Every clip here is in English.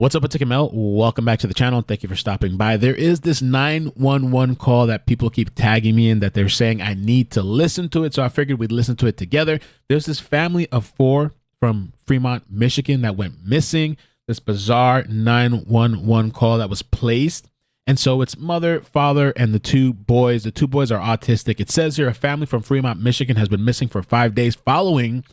What's up, iCkEdMeL? Welcome back to the channel. Thank you for stopping by. There is this 911 call that people keep tagging me in that they're saying I need to listen to it. So I figured we'd listen to it together. There's this family of 4 from Fremont, Michigan that went missing. This bizarre 911 call that was placed. And so it's mother, father, and the 2 boys. The 2 boys are autistic. It says here a family from Fremont, Michigan has been missing for 5 days following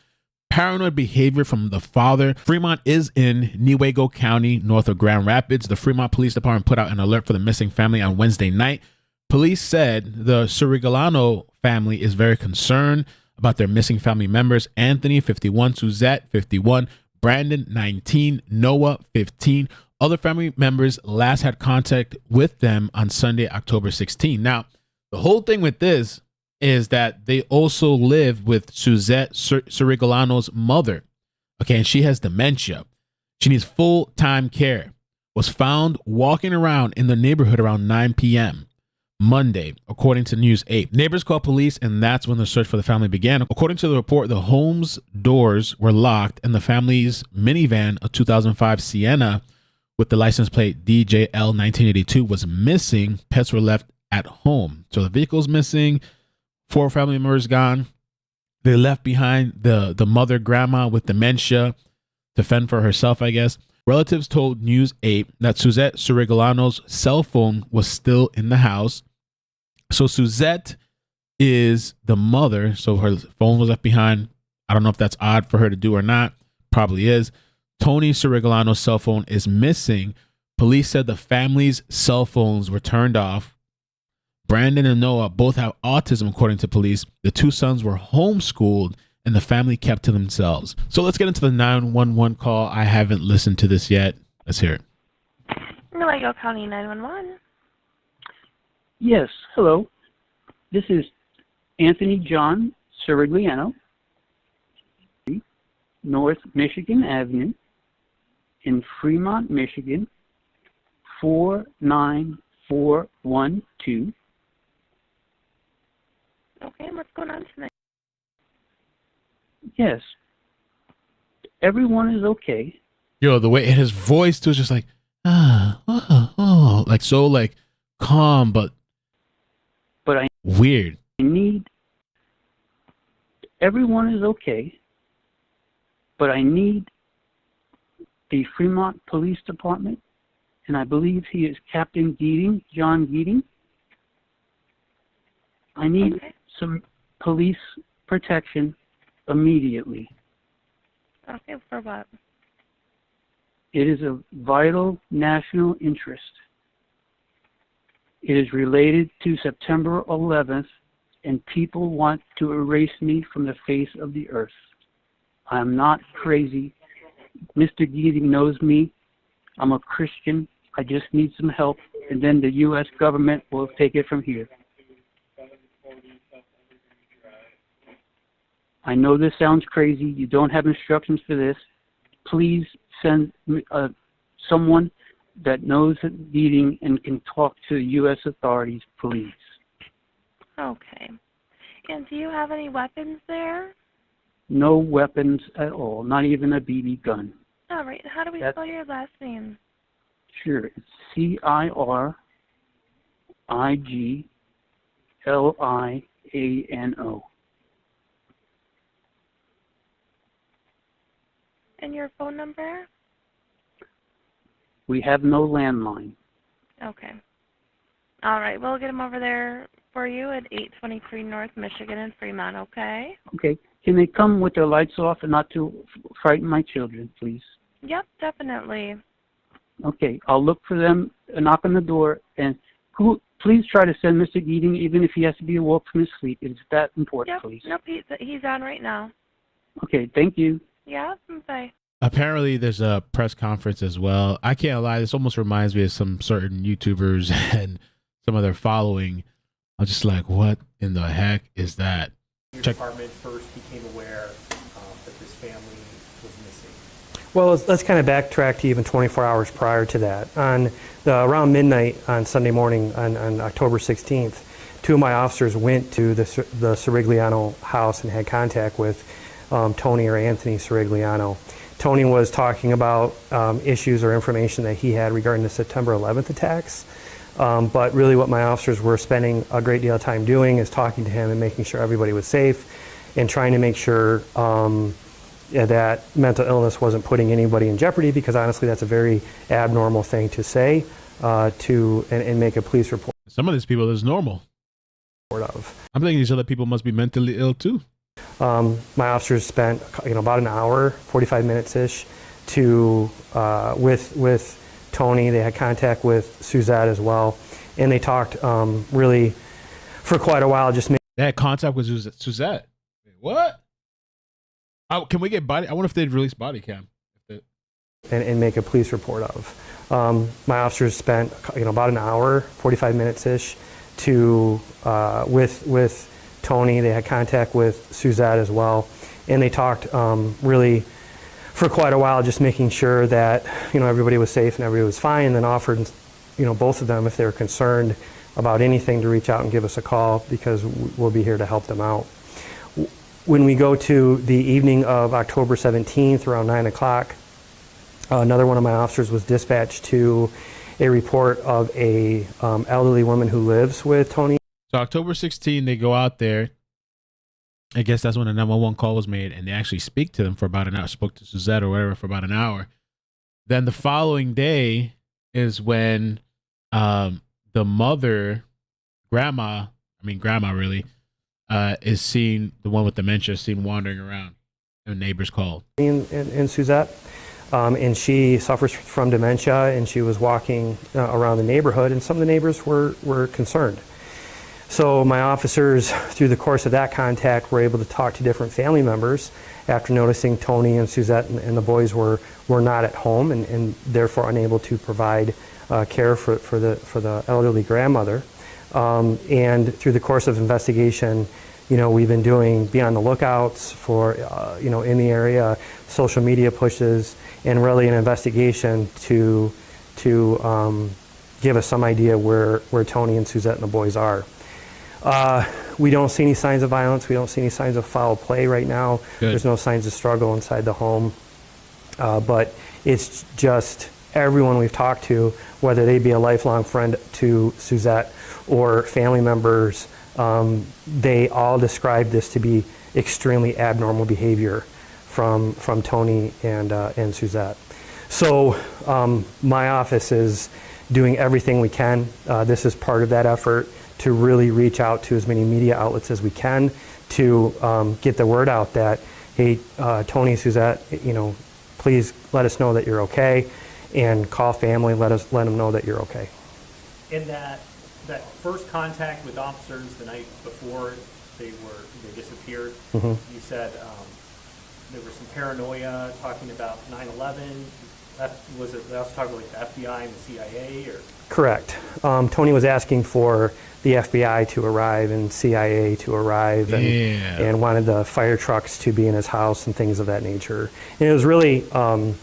paranoid behavior from the father. Fremont is in Newaygo County, north of Grand Rapids. The Fremont Police Department put out an alert for the missing family on Wednesday night. Police said the Cirigliano family is very concerned about their missing family members. Anthony, 51, Suzette, 51, Brandon, 19, Noah, 15. Other family members last had contact with them on Sunday, October 16. Now, the whole thing with this is that they also live with Suzette Cirigliano's mother. Okay, and she has dementia. She needs full-time care. Was found walking around in the neighborhood around 9 p.m. Monday, according to News 8. Neighbors called police, and that's when the search for the family began. According to the report, the home's doors were locked, and the family's minivan, a 2005 Sienna with the license plate DJL 1982, was missing. Pets were left at home. So the vehicle's missing. 4 family members gone. They left behind the mother, grandma with dementia to fend for herself, I guess. Relatives told News 8 that Suzette Cirigliano's cell phone was still in the house. So Suzette is the mother, so her phone was left behind. I don't know if that's odd for her to do or not. Probably is. Tony Cirigliano's cell phone is missing. Police said the family's cell phones were turned off. Brandon and Noah both have autism, according to police. The 2 sons were homeschooled and the family kept to themselves. So let's get into the 911 call. I haven't listened to this yet. Let's hear it. Newaygo County 911. Yes, hello. This is Anthony John Cirigliano, North Michigan Avenue in Fremont, Michigan, 49412. Okay, what's going on tonight? Yes. Everyone is okay. Yo, the way his voice too is just like, like so like calm, but I weird. need, everyone is okay, but I need the Fremont Police Department, and I believe he is Captain Geating, John Geating. I need some police protection immediately. Okay, for what? It is of vital national interest. It is related to September 11th, and people want to erase me from the face of the earth. I'm not crazy. Mr. Geating knows me. I'm a Christian. I just need some help, and then the U.S. government will take it from here. I know this sounds crazy. You don't have instructions for this. Please send someone that knows Geating and can talk to U.S. authorities, please. Okay. And do you have any weapons there? No weapons at all, not even a BB gun. All right. How do we spell your last name? Sure. It's Cirigliano. And your phone number? We have no landline. Okay. All right. We'll get him over there for you at 823 North Michigan in Fremont, okay? Okay. Can they come with their lights off and not to frighten my children, please? Yep, definitely. Okay. I'll look for them, knock on the door, and please try to send Mr. Geating, even if he has to be awoke from his sleep. It's that important, Yep. please. Nope, he's on right now. Okay. Thank you. Yeah, bye. Apparently there's a press conference as well. I can't lie, this almost reminds me of some certain YouTubers and some of their following. I'm just like, what in the heck is that? Your department first became aware that this family was missing? Well, let's kind of backtrack to even 24 hours prior to that. Around midnight on Sunday morning on October 16th, 2 of my officers went to the Cirigliano house and had contact with Tony or Anthony Cirigliano. Tony was talking about issues or information that he had regarding the September 11th attacks. But really what my officers were spending a great deal of time doing is talking to him and making sure everybody was safe and trying to make sure that mental illness wasn't putting anybody in jeopardy, because honestly that's a very abnormal thing to say and make a police report Some of these people is normal. of. I'm thinking these other people must be mentally ill too. My officers spent about an hour, 45 minutes-ish with Tony. They had contact with Suzette as well, and they talked really for quite a while. They had contact with Suzette. Wait, what? Oh, can we get body? I wonder if they'd release body cam. And make a police report of. My officers spent about an hour, 45 minutes-ish with Tony. They had contact with Suzette as well, and they talked really for quite a while, just making sure that everybody was safe and everybody was fine, and then offered both of them, if they were concerned about anything, to reach out and give us a call, because we'll be here to help them out. When we go to the evening of October 17th around 9 o'clock, another one of my officers was dispatched to a report of a elderly woman who lives with Tony. So October 16, they go out there. I guess that's when the 911 call was made, and they actually speak to them for about an hour, spoke to Suzette or whatever for about an hour. Then the following day is when the mother, grandma really, is seen, the one with dementia, seen wandering around, and neighbors called. And Suzette, and she suffers from dementia, and she was walking around the neighborhood, and some of the neighbors were concerned. So my officers, through the course of that contact, were able to talk to different family members after noticing Tony and Suzette and the boys were not at home, and therefore unable to provide care for the elderly grandmother. And through the course of investigation, we've been be on the lookouts for, in the area, social media pushes, and really an investigation to give us some idea where Tony and Suzette and the boys are. We don't see any signs of violence. We don't see any signs of foul play right now. Good. There's no signs of struggle inside the home. But it's just everyone we've talked to, whether they be a lifelong friend to Suzette or family members, they all describe this to be extremely abnormal behavior from Tony and Suzette. So my office is doing everything we can. This is part of that effort to really reach out to as many media outlets as we can to get the word out that, hey, Tony, Suzette, please let us know that you're okay, and call family, let them know that you're okay. In that first contact with officers the night before they disappeared, Mm-hmm. you said there was some paranoia, talking about 9/11. Was it also talking about like the FBI and the CIA, or? Correct. Tony was asking for the FBI to arrive and CIA to arrive, and wanted the fire trucks to be in his house and things of that nature. And it was really In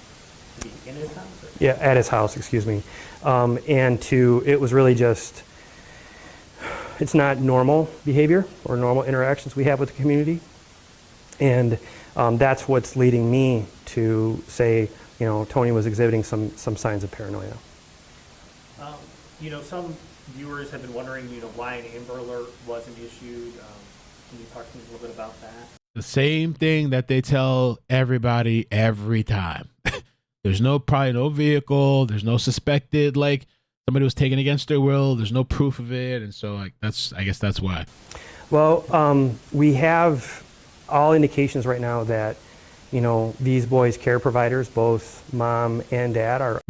his house? Or? yeah, at his house, excuse me. It was really just, it's not normal behavior or normal interactions we have with the community. And that's what's leading me to say, Tony was exhibiting some signs of paranoia. Some viewers have been wondering, why an Amber Alert wasn't issued. Can you talk to me a little bit about that? The same thing that they tell everybody every time. There's probably no vehicle. There's no suspected, like somebody was taken against their will. There's no proof of it. And so I guess that's why. Well, we have all indications right now that, these boys' care providers, both mom and dad,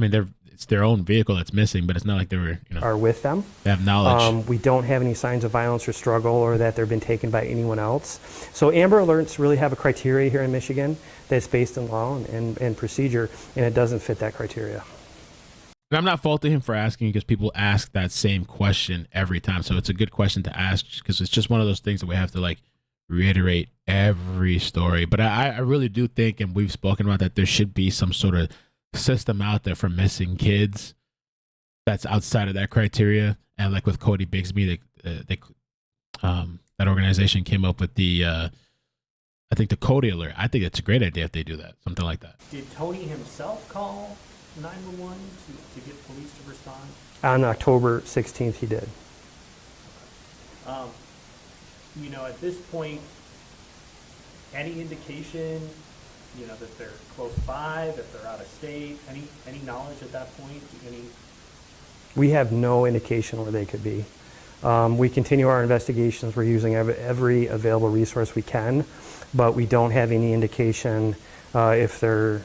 it's their own vehicle that's missing, but it's not like they were, are with them. They have knowledge. We don't have any signs of violence or struggle, or that they've been taken by anyone else. So Amber Alerts really have a criteria here in Michigan that's based in law and procedure, and it doesn't fit that criteria. And I'm not faulting him for asking, because people ask that same question every time. So it's a good question to ask, because it's just one of those things that we have to reiterate every story. But I really do think, and we've spoken about that, there should be some sort of system out there for missing kids that's outside of that criteria. And like with Cody Bigsby, that organization came up with I I think the code alert. I think it's a great idea if they do that, something like that. Did Tony himself call 911 to get police to respond? On October 16th, he did. You know, at this point, any indication, you know, that they're close by, that they're out of state, any knowledge at that point? We have no indication where they could be. We continue our investigations. We're using every available resource we can, but we don't have any indication if they're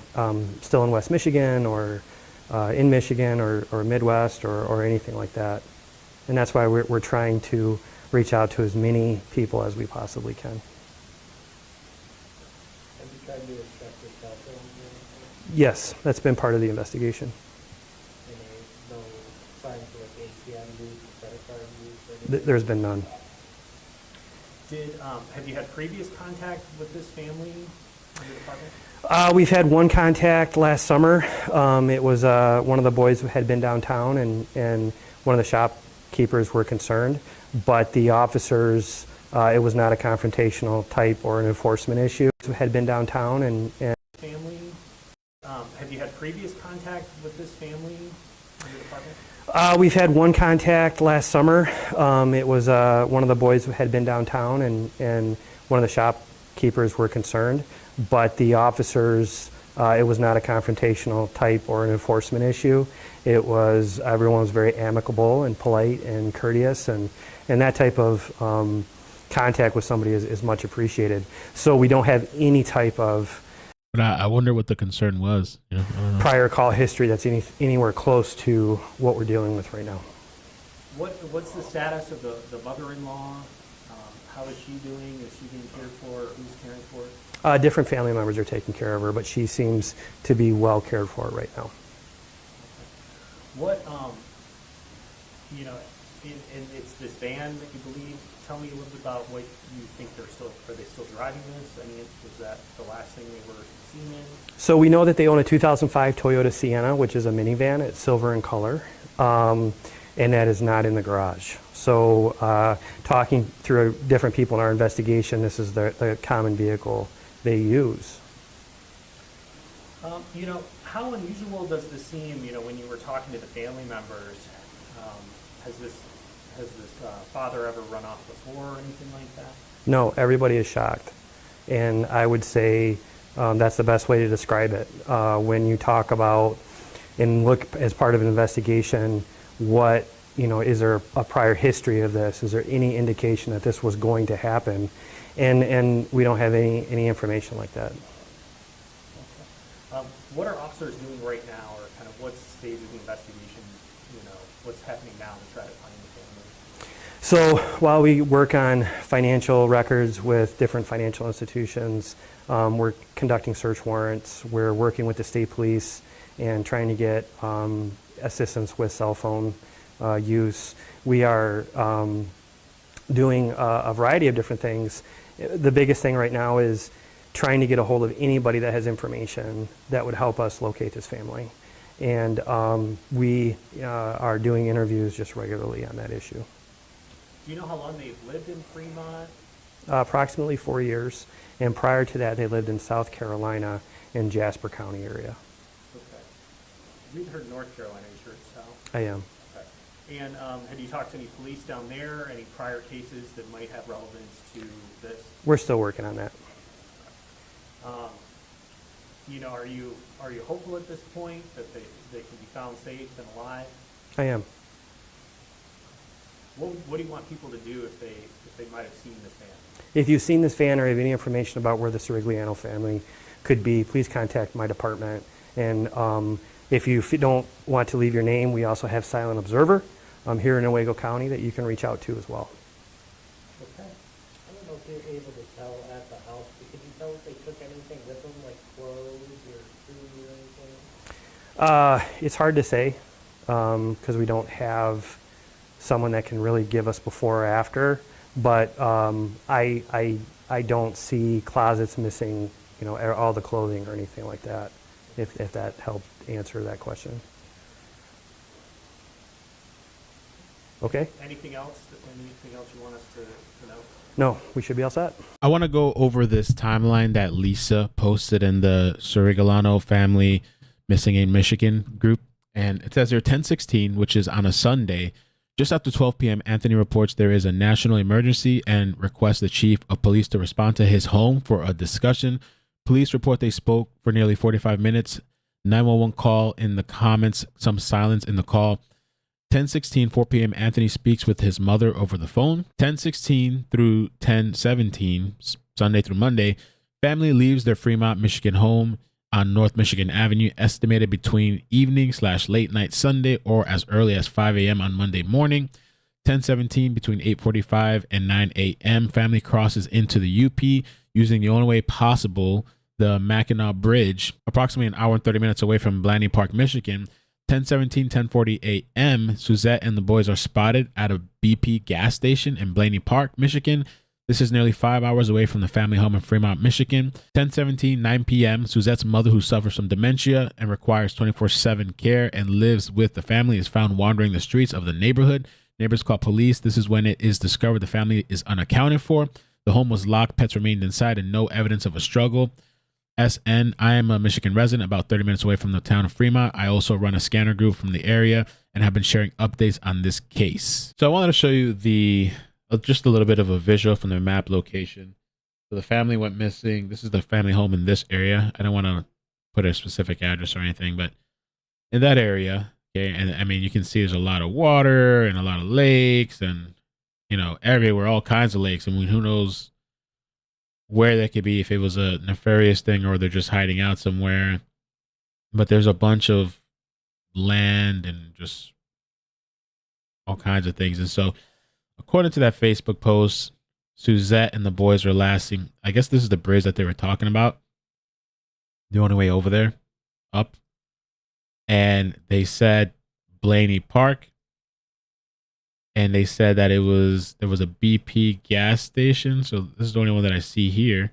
still in West Michigan or in Michigan or Midwest or anything like that. And that's why we're trying to reach out to as many people as we possibly can. Have you tried to extract your cell phone or anything? Yes, that's been part of the investigation. And there's no signs of like ATM use, credit card use, or anything? There's been none. Have you had previous contact with this family in the department? We've had one contact last summer. It was one of the boys who had been downtown, and one of the shopkeepers were concerned, but the officers, it was not a confrontational type or an enforcement issue. Had been downtown and Family, have you had previous contact with this family in the department? we've had one contact last summer. It was one of the boys who had been downtown, and one of the shopkeepers were concerned, but the officers, it was not a confrontational type or an enforcement issue. It was, everyone was very amicable and polite and courteous, and that type of contact with somebody is much appreciated. So we don't have any type of But I wonder what the concern was. You know, I don't know. prior call history that's anywhere close to what we're dealing with right now. What's the status of the mother-in-law? How is she doing? Is she being cared for? Who's caring for her? Different family members are taking care of her, but she seems to be well cared for right now. What, you know, and it's this van that you believe. Tell me a little bit about what you think are they still driving this? I mean, was that the last thing they were seen in? So we know that they own a 2005 Toyota Sienna, which is a minivan. It's silver in color, and that is not in the garage. So talking through different people in our investigation, this is the common vehicle they use. You know, how unusual does this seem, you know, when you were talking to the family members? Has this father ever run off before or anything like that? No, everybody is shocked. And I would say that's the best way to describe it. When you talk about and look as part of an investigation, what, you know, is there a prior history of this? Is there any indication that this was going to happen? And we don't have any information like that. Okay. What are officers doing right now, or kind of what stage of the investigation, you know, what's happening now to try to find the family? So while we work on financial records with different financial institutions, we're conducting search warrants. We're working with the state police and trying to get assistance with cell phone use. We are doing a variety of different things. The biggest thing right now is trying to get a hold of anybody that has information that would help us locate this family. And we are doing interviews just regularly on that issue. Do you know how long they've lived in Fremont? Approximately 4 years. And prior to that, they lived in South Carolina in Jasper County area. Okay. We've heard North Carolina. Are you sure it's South? I am. Okay. And have you talked to any police down there? Any prior cases that might have relevance to this? We're still working on that. You know, are you hopeful at this point that they can be found safe and alive? I am. What do you want people to do if they might have seen this van? If you've seen this van or have any information about where the Cirigliano family could be, please contact my department. And if you don't want to leave your name, we also have Silent Observer here in Owego County that you can reach out to as well. Okay. I don't know if you're able to tell at the house, but could you tell if they took anything with them, like clothes or food or anything? It's hard to say because we don't have someone that can really give us before or after. But I don't see closets missing, you know, all the clothing or anything like that. If that helped answer that question. Okay? Anything else you want us to know? No, we should be all set. I want to go over this timeline that Lisa posted in the Cirigliano family missing in Michigan group. And it says here 10:16, which is on a Sunday. Just after 12 p.m., Anthony reports there is a national emergency and requests the chief of police to respond to his home for a discussion. Police report they spoke for nearly 45 minutes. 911 call in the comments, some silence in the call. 10:16, 4 p.m., Anthony speaks with his mother over the phone. 10:16 through 10:17, Sunday through Monday, family leaves their Fremont, Michigan home on North Michigan Avenue, estimated between evening/late night Sunday or as early as 5 a.m. on Monday morning. 10:17, between 8:45 and 9 a.m., family crosses into the UP using the only way possible, the Mackinac Bridge, approximately an hour and 30 minutes away from Blaney Park, Michigan. 10:17, 10:40 a.m., Suzette and the boys are spotted at a BP gas station in Blaney Park, Michigan. This is nearly 5 hours away from the family home in Fremont, Michigan. 10:17, 9 p.m., Suzette's mother, who suffers from dementia and requires 24/7 care and lives with the family, is found wandering the streets of the neighborhood. Neighbors call police. This is when it is discovered the family is unaccounted for. The home was locked, pets remained inside, and no evidence of a struggle. SN, I am a Michigan resident about 30 minutes away from the town of Fremont. I also run a scanner group from the area and have been sharing updates on this case. So I wanted to show you just a little bit of a visual from the map location. So the family went missing. This is the family home in this area. I don't want to put a specific address or anything, but in that area, okay, and I mean, you can see there's a lot of water and a lot of lakes and, everywhere, all kinds of lakes. I mean, who knows where that could be, if it was a nefarious thing or they're just hiding out somewhere. But there's a bunch of land and just all kinds of things. And so according to that Facebook post, Suzette and the boys are lasting. I guess this is the bridge that they were talking about. The only way over there, up. And they said Blaney Park. And they said that there was a BP gas station. So this is the only one that I see here.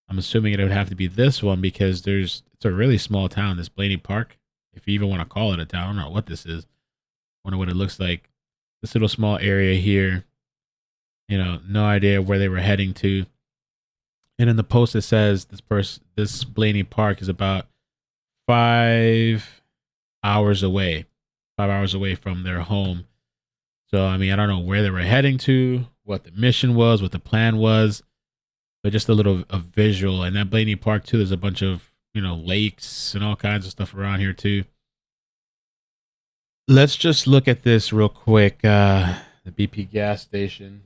I'm assuming it would have to be this one because it's a really small town, this Blaney Park. If you even want to call it a town. I don't know what this is. Wonder what it looks like. This little small area here. No idea where they were heading to. And in the post it says this Blaney Park is about 5 hours away. 5 hours away from their home. So, I mean, I don't know where they were heading to, what the mission was, what the plan was, but just a visual. And that Blaney Park, too, there's a bunch of, lakes and all kinds of stuff around here, too. Let's just look at this real quick. The BP gas station.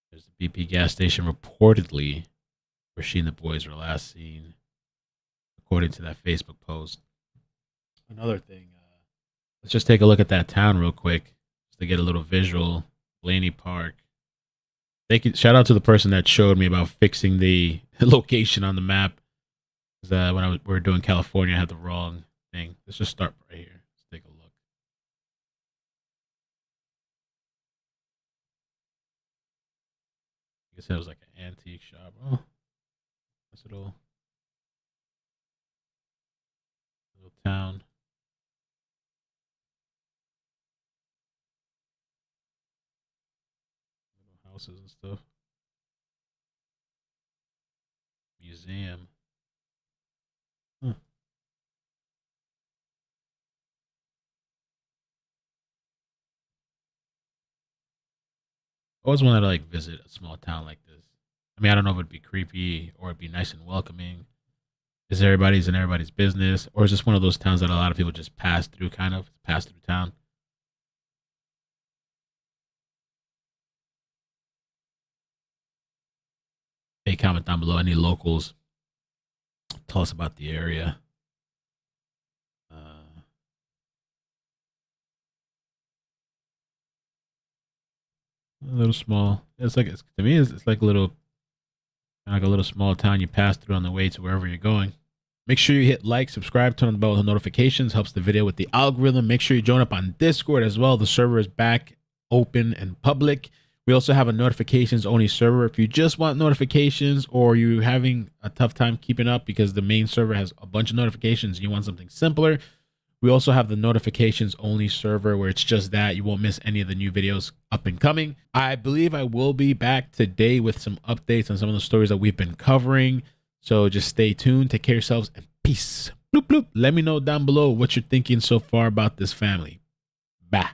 There's the BP gas station reportedly where she and the boys were last seen, according to that Facebook post. Another thing, let's just take a look at that town real quick just to get a little visual. Blaney Park. Shout out to the person that showed me about fixing the location on the map. When we were doing California, I had the wrong thing. Let's just start right here. Let's take a look. I guess it was like an antique shop. Oh. Nice little town. Little houses and stuff. Museum. Huh. I always wanted to visit a small town like this. I mean, I don't know if it'd be creepy or it'd be nice and welcoming. Is everybody's in everybody's business? Or is this one of those towns that a lot of people just pass through town? Hey, comment down below. Any locals? Tell us about the area. A little small. To me, it's like a little small town you pass through on the way to wherever you're going. Make sure you hit like, subscribe, turn on the bell with notifications. Helps the video with the algorithm. Make sure you join up on Discord as well. The server is back, open, and public. We also have a notifications only server. If you just want notifications or you're having a tough time keeping up because the main server has a bunch of notifications and you want something simpler, we also have the notifications only server where it's just that. You won't miss any of the new videos up and coming. I believe I will be back today with some updates on some of the stories that we've been covering. So just stay tuned. Take care of yourselves and peace. Bloop, bloop. Let me know down below what you're thinking so far about this family. Bye.